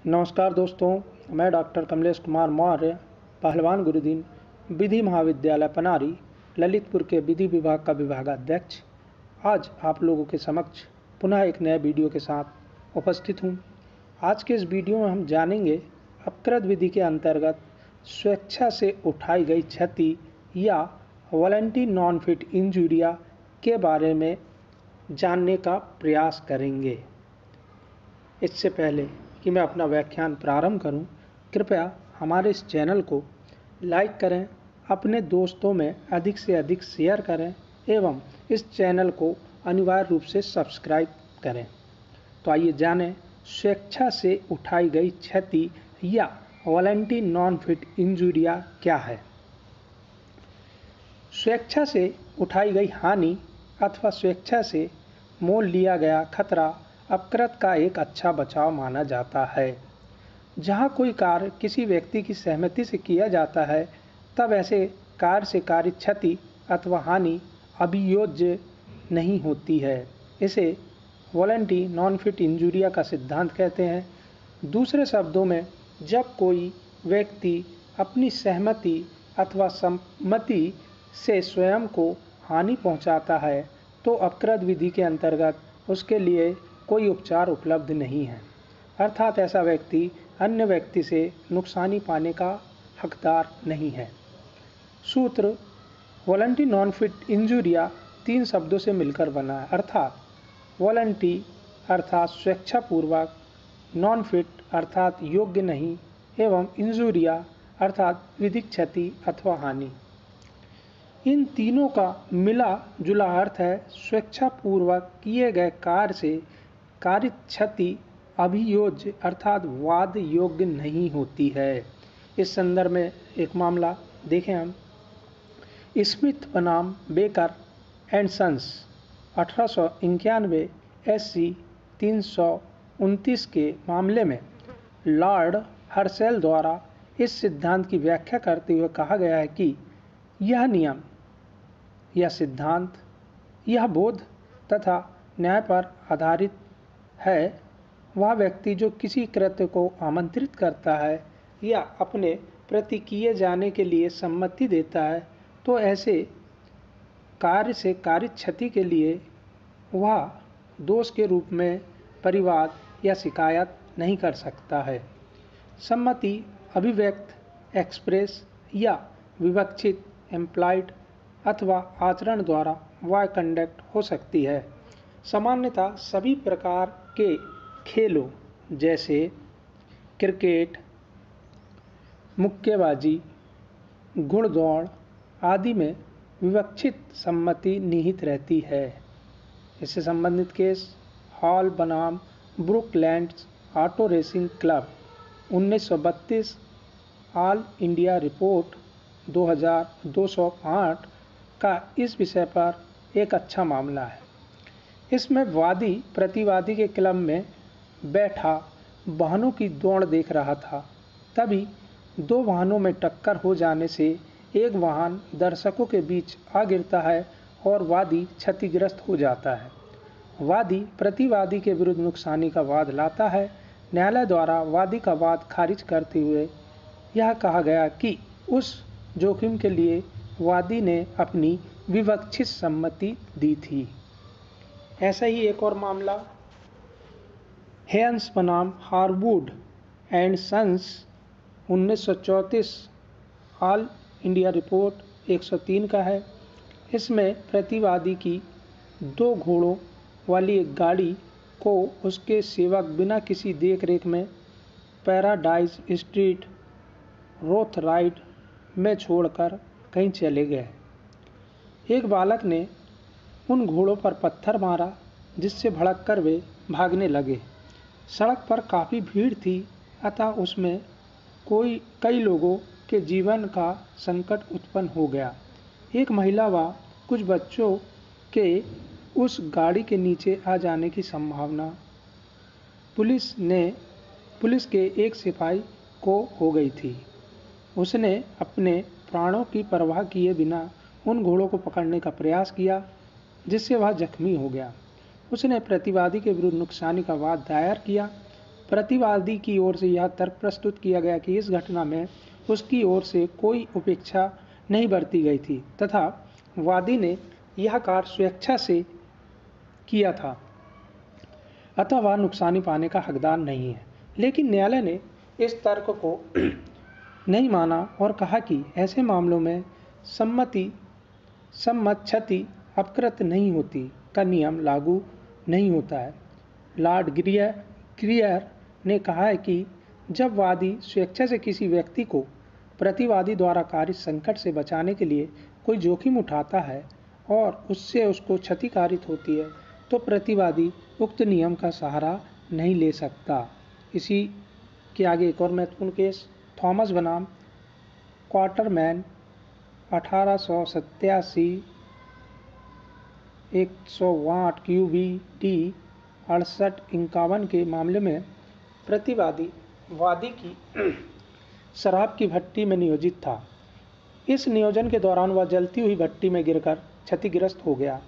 नमस्कार दोस्तों, मैं डॉक्टर कमलेश कुमार मौर्य, पहलवान गुरुदीन, विधि महाविद्यालय पनारी, ललितपुर के विधि विभाग का विभागाध्यक्ष आज आप लोगों के समक्ष पुनः एक नए वीडियो के साथ उपस्थित हूँ। आज के इस वीडियो में हम जानेंगे अपकृत विधि के अंतर्गत स्वेच्छा से उठाई गई क्षति या वॉलंटरी नॉन फिट इंजुरिया के बारे में जानने का प्रयास करेंगे। इससे पहले कि मैं अपना व्याख्यान प्रारंभ करूं, कृपया हमारे इस चैनल को लाइक करें, अपने दोस्तों में अधिक से अधिक शेयर करें एवं इस चैनल को अनिवार्य रूप से सब्सक्राइब करें। तो आइए जानें स्वेच्छा से उठाई गई क्षति या वॉलंटरी नॉन फिट इंजुरिया क्या है। स्वेच्छा से उठाई गई हानि अथवा स्वेच्छा से मोल लिया गया खतरा अपकृत का एक अच्छा बचाव माना जाता है। जहाँ कोई कार्य किसी व्यक्ति की सहमति से किया जाता है, तब ऐसे कार्य से कार्य क्षति अथवा हानि अभियोज्य नहीं होती है। इसे वॉलंटरी नॉन फिट इंजुरिया का सिद्धांत कहते हैं। दूसरे शब्दों में, जब कोई व्यक्ति अपनी सहमति अथवा सम्मति से स्वयं को हानि पहुंचाता है, तो अपकृत विधि के अंतर्गत उसके लिए कोई उपचार उपलब्ध नहीं है, अर्थात ऐसा व्यक्ति अन्य व्यक्ति से नुकसानी पाने का हकदार नहीं है। सूत्र वॉलंटरी नॉन फिट इंजुरिया 3 शब्दों से मिलकर बना है, अर्थात वॉलंटरी अर्थात स्वेच्छापूर्वक, नॉन फिट अर्थात योग्य नहीं एवं इंजुरिया अर्थात विधिक क्षति अथवा हानि। इन तीनों का मिला जुला अर्थ है स्वेच्छापूर्वक किए गए कार्य से कारित क्षति अभियोज्य अर्थात वाद योग्य नहीं होती है। इस संदर्भ में एक मामला देखें हम। स्मिथ बनाम बेकर एंड सन्स 1891 SC 329 के मामले में लॉर्ड हर्शेल द्वारा इस सिद्धांत की व्याख्या करते हुए कहा गया है कि यह नियम, यह सिद्धांत, यह बोध तथा न्याय पर आधारित है। वह व्यक्ति जो किसी कृत्य को आमंत्रित करता है या अपने प्रति किए जाने के लिए सम्मति देता है, तो ऐसे कार्य से कारित क्षति के लिए वह दोष के रूप में परिवाद या शिकायत नहीं कर सकता है। सम्मति अभिव्यक्त, एक्सप्रेस या विवक्षित, एम्प्लाइड अथवा आचरण द्वारा वह कंडक्ट हो सकती है। सामान्यतः सभी प्रकार के खेलों जैसे क्रिकेट, मुक्केबाजी, घुड़दौड़ आदि में विवक्षित सम्मति निहित रहती है। इससे संबंधित केस हॉल बनाम Brooklands Auto Racing Club 1932, All India Report 2208 का इस विषय पर एक अच्छा मामला है। इसमें वादी प्रतिवादी के क्लब में बैठा वाहनों की दौड़ देख रहा था। तभी 2 वाहनों में टक्कर हो जाने से एक वाहन दर्शकों के बीच आ गिरता है और वादी क्षतिग्रस्त हो जाता है। वादी प्रतिवादी के विरुद्ध नुकसानी का वाद लाता है। न्यायालय द्वारा वादी का वाद खारिज करते हुए यह कहा गया कि उस जोखिम के लिए वादी ने अपनी विवक्षित सम्मति दी थी। ऐसा ही एक और मामला हेयंस बनाम Harwood and sons 1934, All India Report 103 का है। इसमें प्रतिवादी की 2 घोड़ों वाली एक गाड़ी को उसके सेवक बिना किसी देखरेख में पैराडाइज स्ट्रीट रोथ राइड में छोड़कर कहीं चले गए। एक बालक ने उन घोड़ों पर पत्थर मारा, जिससे भड़ककर वे भागने लगे। सड़क पर काफ़ी भीड़ थी, अतः उसमें कई लोगों के जीवन का संकट उत्पन्न हो गया। एक महिला व कुछ बच्चों के उस गाड़ी के नीचे आ जाने की संभावना पुलिस के एक सिपाही को हो गई थी। उसने अपने प्राणों की परवाह किए बिना उन घोड़ों को पकड़ने का प्रयास किया, जिससे वह जख्मी हो गया। उसने प्रतिवादी के विरुद्ध नुकसानी का वाद दायर किया। प्रतिवादी की ओर से यह तर्क प्रस्तुत किया गया कि इस घटना में उसकी ओर से कोई उपेक्षा नहीं बरती गई थी तथा वादी ने यह कार्य स्वेच्छा से किया था, अतः वह नुकसानी पाने का हकदार नहीं है। लेकिन न्यायालय ने इस तर्क को नहीं माना और कहा कि ऐसे मामलों में सम्मत क्षति अपकृत नहीं होती का नियम लागू नहीं होता है। लॉर्ड ग्रियर ने कहा है कि जब वादी स्वेच्छा से किसी व्यक्ति को प्रतिवादी द्वारा कार्य संकट से बचाने के लिए कोई जोखिम उठाता है और उससे उसको क्षति कारित होती है, तो प्रतिवादी उक्त नियम का सहारा नहीं ले सकता। इसी के आगे एक और महत्वपूर्ण केस, थॉमस बनाम क्वार्टरमैन 1887 108 QBD 6851 के मामले में प्रतिवादी वादी की शराब की भट्टी में नियोजित था। इस नियोजन के दौरान वह जलती हुई भट्टी में गिरकर क्षतिग्रस्त हो गया।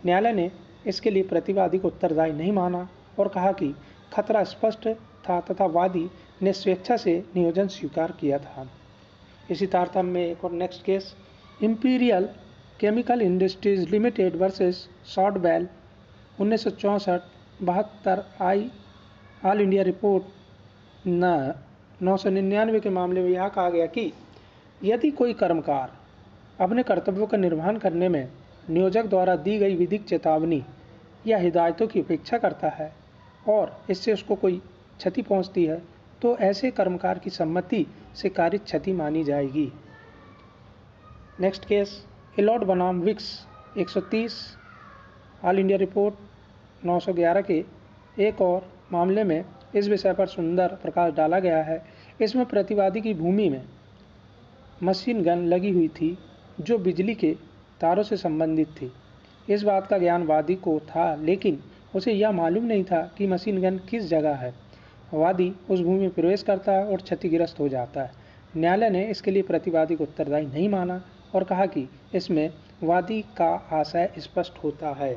न्यायालय ने इसके लिए प्रतिवादी को उत्तरदायी नहीं माना और कहा कि खतरा स्पष्ट था तथा वादी ने स्वेच्छा से नियोजन स्वीकार किया था। इसी तारतम्य में एक और next case, Imperial Chemical Industries Limited versus Shatwell 1964-72 All India Report 999 के मामले में यह कहा गया कि यदि कोई कर्मकार अपने कर्तव्यों का निर्वहन करने में नियोजक द्वारा दी गई विधिक चेतावनी या हिदायतों की उपेक्षा करता है और इससे उसको कोई क्षति पहुंचती है, तो ऐसे कर्मकार की सम्मति से कारित क्षति मानी जाएगी। नेक्स्ट केस, एलॉट बनाम विक्स 130 ऑल इंडिया रिपोर्ट 911 के एक और मामले में इस विषय पर सुंदर प्रकाश डाला गया है। इसमें प्रतिवादी की भूमि में मशीन गन लगी हुई थी जो बिजली के तारों से संबंधित थी। इस बात का ज्ञान वादी को था, लेकिन उसे यह मालूम नहीं था कि मशीन गन किस जगह है। वादी उस भूमि में प्रवेश करता है और क्षतिग्रस्त हो जाता है। न्यायालय ने इसके लिए प्रतिवादी को उत्तरदायी नहीं माना और कहा कि इसमें वादी का आशय स्पष्ट होता है।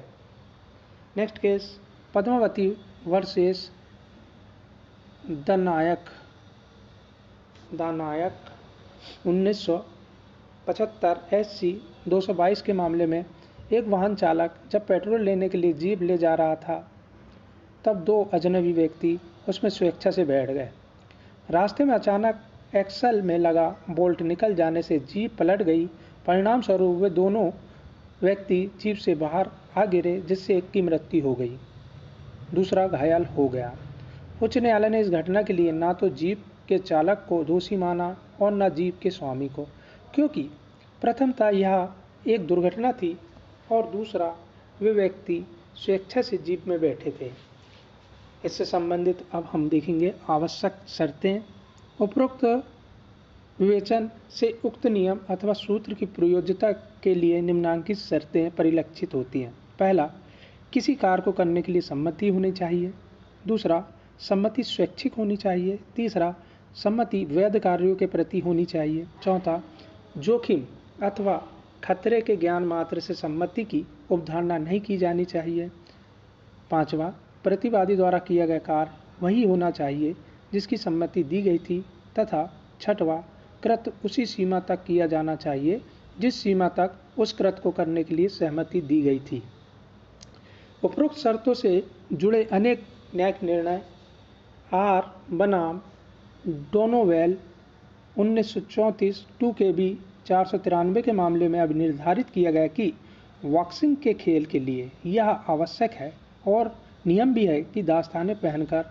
Next case, Padmavati versus Danayak 1975 SC 222 के मामले में एक वाहन चालक जब पेट्रोल लेने के लिए जीप ले जा रहा था, तब दो अजनबी व्यक्ति उसमें स्वेच्छा से बैठ गए। रास्ते में अचानक एक्सल में लगा बोल्ट निकल जाने से जीप पलट गई। परिणाम स्वरूप वे दोनों व्यक्ति जीप से बाहर आ गिरे, जिससे एक की मृत्यु हो गई, दूसरा घायल हो गया। उच्च न्यायालय ने इस घटना के लिए ना तो जीप के चालक को दोषी माना और न जीप के स्वामी को, क्योंकि प्रथमतः यह एक दुर्घटना थी और दूसरा वे व्यक्ति स्वेच्छा से जीप में बैठे थे। इससे संबंधित अब हम देखेंगे आवश्यक शर्तें। उपरोक्त विवेचन से उक्त नियम अथवा सूत्र की प्रयोज्यता के लिए निम्नांकित शर्तें परिलक्षित होती हैं। पहला, किसी कार्य को करने के लिए सम्मति होनी चाहिए। दूसरा, सम्मति स्वैच्छिक होनी चाहिए। तीसरा, सम्मति वैध कार्यों के प्रति होनी चाहिए। चौथा, जोखिम अथवा खतरे के ज्ञान मात्र से सम्मति की उपधारणा नहीं की जानी चाहिए। पांचवा, प्रतिवादी द्वारा किया गया कार्य वही होना चाहिए जिसकी सम्मति दी गई थी तथा छठवां, कृत उसी सीमा तक किया जाना चाहिए जिस सीमा तक उस कृत को करने के लिए सहमति दी गई थी। उपरोक्त शर्तों से जुड़े अनेक न्यायिक निर्णय आर बनाम डोनोवेल 1934 2KB 493 के मामले में अब निर्धारित किया गया कि बॉक्सिंग के खेल के लिए यह आवश्यक है और नियम भी है कि दास्ताने पहनकर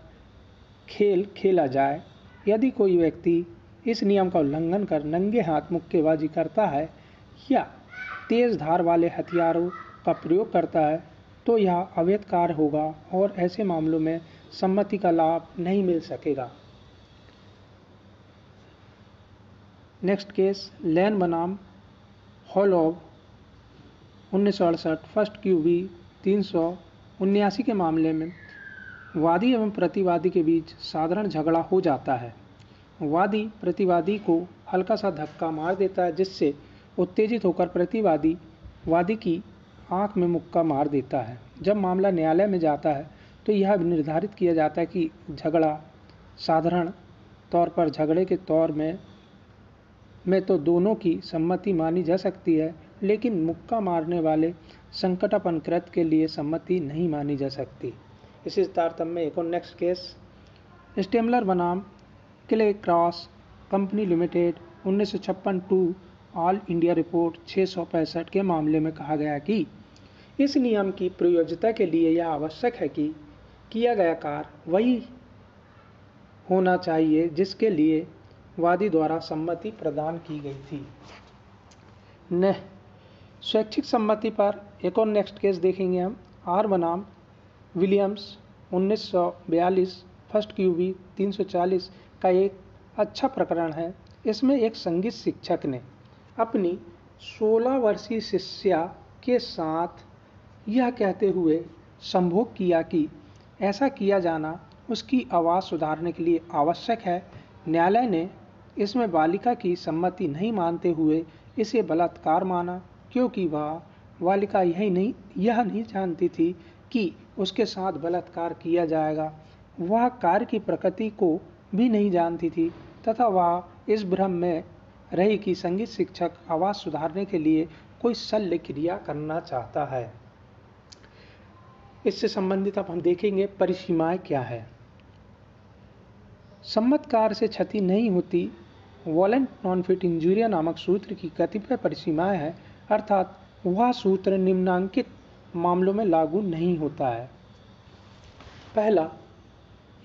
खेल खेला जाए। यदि कोई व्यक्ति इस नियम का उल्लंघन कर नंगे हाथ मुक्केबाजी करता है या तेज धार वाले हथियारों का प्रयोग करता है, तो यह अवैध कार्य होगा और ऐसे मामलों में सम्मति का लाभ नहीं मिल सकेगा। नेक्स्ट केस, लैन बनाम हॉलोव 1968 फर्स्ट QB 379 के मामले में वादी एवं प्रतिवादी के बीच साधारण झगड़ा हो जाता है। वादी प्रतिवादी को हल्का सा धक्का मार देता है, जिससे उत्तेजित होकर प्रतिवादी वादी की आंख में मुक्का मार देता है। जब मामला न्यायालय में जाता है तो यह निर्धारित किया जाता है कि झगड़ा साधारण तौर पर झगड़े के तौर में तो दोनों की सम्मति मानी जा सकती है, लेकिन मुक्का मारने वाले संकटापन्न कृत्य के लिए सम्मति नहीं मानी जा सकती। इसी तारतम्य में एक और नेक्स्ट केस, स्टेमलर बनाम Clay Cross Company Limited 1956 two All India Report 665 के मामले में कहा गया कि इस नियम की प्रयोज्यता के लिए यह आवश्यक है कि किया गया कार्य वही होना चाहिए जिसके लिए वादी द्वारा सम्मति प्रदान की गई थी। स्वैच्छिक सम्मति पर एक और नेक्स्ट केस देखेंगे हम। आर बनाम विलियम्स 1942 फर्स्ट क्यूबी 340 का एक अच्छा प्रकरण है। इसमें एक संगीत शिक्षक ने अपनी 16 वर्षीय शिष्या के साथ यह कहते हुए संभोग किया कि ऐसा किया जाना उसकी आवाज़ सुधारने के लिए आवश्यक है। न्यायालय ने इसमें बालिका की सम्मति नहीं मानते हुए इसे बलात्कार माना, क्योंकि वह बालिका यह नहीं जानती थी कि उसके साथ बलात्कार किया जाएगा। वह कार्य की प्रकृति को भी नहीं जानती थी तथा वह इस भ्रम में रही कि संगीत शिक्षक आवाज़ सुधारने के लिए कोई शल्य क्रिया करना चाहता है। इससे संबंधित अब हम देखेंगे परिसीमाएं क्या है। सम्मत कार्य से क्षति नहीं होती वॉलेंट नॉन फिट इंजूरिया नामक सूत्र की कतिपय परिसीमाएं हैं, अर्थात वह सूत्र निम्नलिखित मामलों में लागू नहीं होता है। पहला,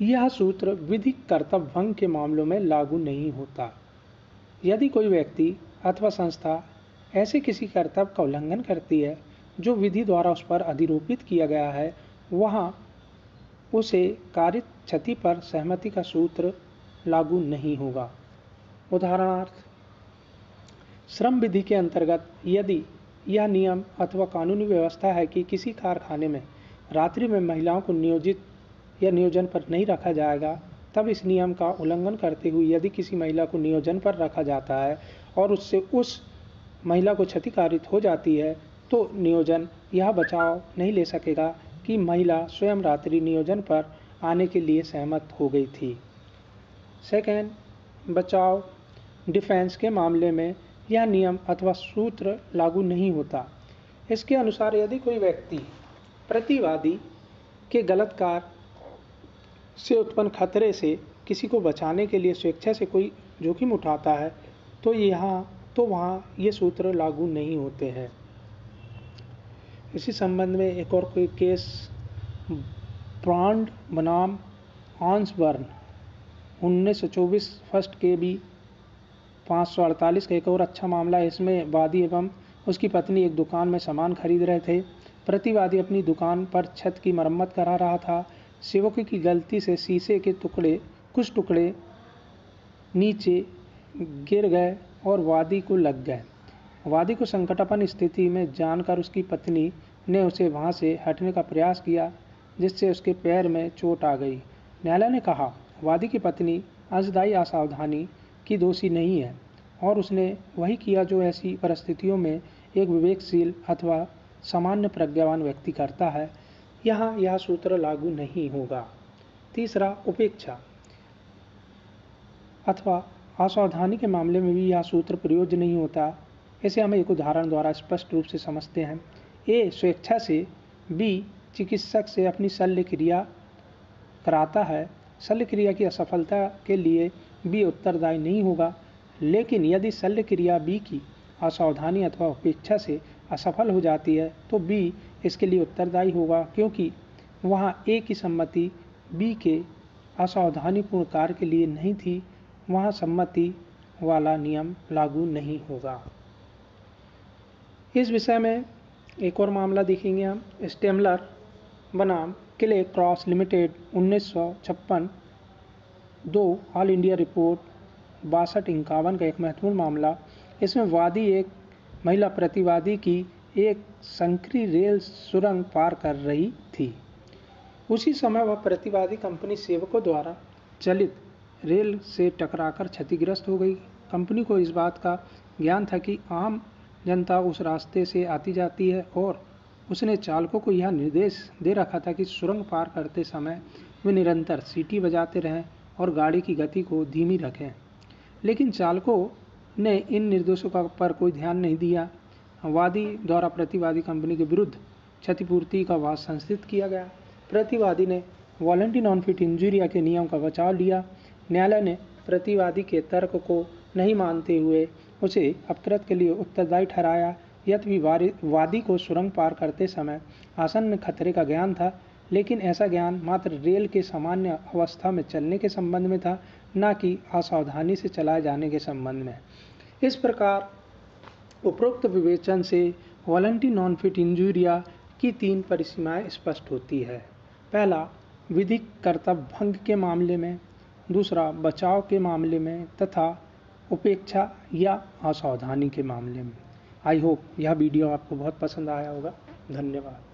यह सूत्र विधिक कर्तव्य भंग के मामलों में लागू नहीं होता। यदि कोई व्यक्ति अथवा संस्था ऐसे किसी कर्तव्य का उल्लंघन करती है जो विधि द्वारा उस पर अधिरोपित किया गया है, वहाँ उसे कारित क्षति पर सहमति का सूत्र लागू नहीं होगा। उदाहरणार्थ, श्रम विधि के अंतर्गत यदि यह नियम अथवा कानूनी व्यवस्था है कि किसी कारखाने में रात्रि में महिलाओं को नियोजित या नियोजन पर नहीं रखा जाएगा, तब इस नियम का उल्लंघन करते हुए यदि किसी महिला को नियोजन पर रखा जाता है और उससे उस महिला को क्षतिकारित हो जाती है, तो नियोजन यह बचाव नहीं ले सकेगा कि महिला स्वयं रात्रि नियोजन पर आने के लिए सहमत हो गई थी। सेकेंड, बचाव डिफेंस के मामले में यह नियम अथवा सूत्र लागू नहीं होता। इसके अनुसार यदि कोई व्यक्ति प्रतिवादी के गलत कार्य से उत्पन्न खतरे से किसी को बचाने के लिए स्वेच्छा से कोई जोखिम उठाता है, तो वहाँ ये सूत्र लागू नहीं होते हैं। इसी संबंध में एक और कोई केस, ब्रांड बनाम ऑन्सबर्न 1924 फर्स्ट केबी 548 का एक और अच्छा मामला है। इसमें वादी एवं उसकी पत्नी एक दुकान में सामान खरीद रहे थे। प्रतिवादी अपनी दुकान पर छत की मरम्मत करा रहा था। सेवक की गलती से शीशे के कुछ टुकड़े नीचे गिर गए और वादी को लग गए। वादी को संकटापन्न स्थिति में जानकर उसकी पत्नी ने उसे वहां से हटने का प्रयास किया, जिससे उसके पैर में चोट आ गई। न्यायालय ने कहा, वादी की पत्नी अंशदायी असावधानी की दोषी नहीं है और उसने वही किया जो ऐसी परिस्थितियों में एक विवेकशील अथवा सामान्य प्रज्ञावान व्यक्ति करता है। यहाँ यह सूत्र लागू नहीं होगा। तीसरा, उपेक्षा अथवा असावधानी के मामले में भी यह सूत्र प्रयोज्य नहीं होता। इसे हम एक उदाहरण द्वारा स्पष्ट रूप से समझते हैं। ए स्वेच्छा से बी चिकित्सक से अपनी शल्य क्रिया कराता है। शल्य क्रिया की असफलता के लिए बी उत्तरदायी नहीं होगा, लेकिन यदि शल्य क्रिया बी की असावधानी अथवा उपेक्षा से असफल हो जाती है तो बी इसके लिए उत्तरदायी होगा, क्योंकि वहाँ ए की सम्मति बी के असावधानीपूर्ण कार्य के लिए नहीं थी। वहाँ सम्मति वाला नियम लागू नहीं होगा। इस विषय में एक और मामला देखेंगे हम। स्टेमलर बनाम Clay cross limited 1956 2 all India report 6251 का एक महत्वपूर्ण मामला। इसमें वादी एक महिला प्रतिवादी की एक संकरी रेल सुरंग पार कर रही थी। उसी समय वह प्रतिवादी कंपनी सेवकों द्वारा चलित रेल से टकराकर क्षतिग्रस्त हो गई। कंपनी को इस बात का ज्ञान था कि आम जनता उस रास्ते से आती जाती है और उसने चालकों को यह निर्देश दे रखा था कि सुरंग पार करते समय वे निरंतर सीटी बजाते रहें और गाड़ी की गति को धीमी रखें। लेकिन चालकों ने इन निर्देशों पर कोई ध्यान नहीं दिया। वादी द्वारा प्रतिवादी कंपनी के विरुद्ध क्षतिपूर्ति का वाद संस्थित किया गया। प्रतिवादी ने वॉलंटरी नॉन फिट इंजूरिया के नियम का बचाव लिया। न्यायालय ने प्रतिवादी के तर्क को नहीं मानते हुए उसे अपकृत के लिए उत्तरदायी ठहराया। यद्यपि वादी को सुरंग पार करते समय आसन्न खतरे का ज्ञान था, लेकिन ऐसा ज्ञान मात्र रेल के सामान्य अवस्था में चलने के संबंध में था, न कि असावधानी से चलाए जाने के संबंध में। इस प्रकार उपरोक्त विवेचन से वॉलंटरी नॉन फिट इंजूरिया की 3 परिसीमाएं स्पष्ट होती है। पहला, विधिक कर्तव्य भंग के मामले में, दूसरा बचाव के मामले में, तथा उपेक्षा या असावधानी के मामले में। आई होप यह वीडियो आपको बहुत पसंद आया होगा। धन्यवाद।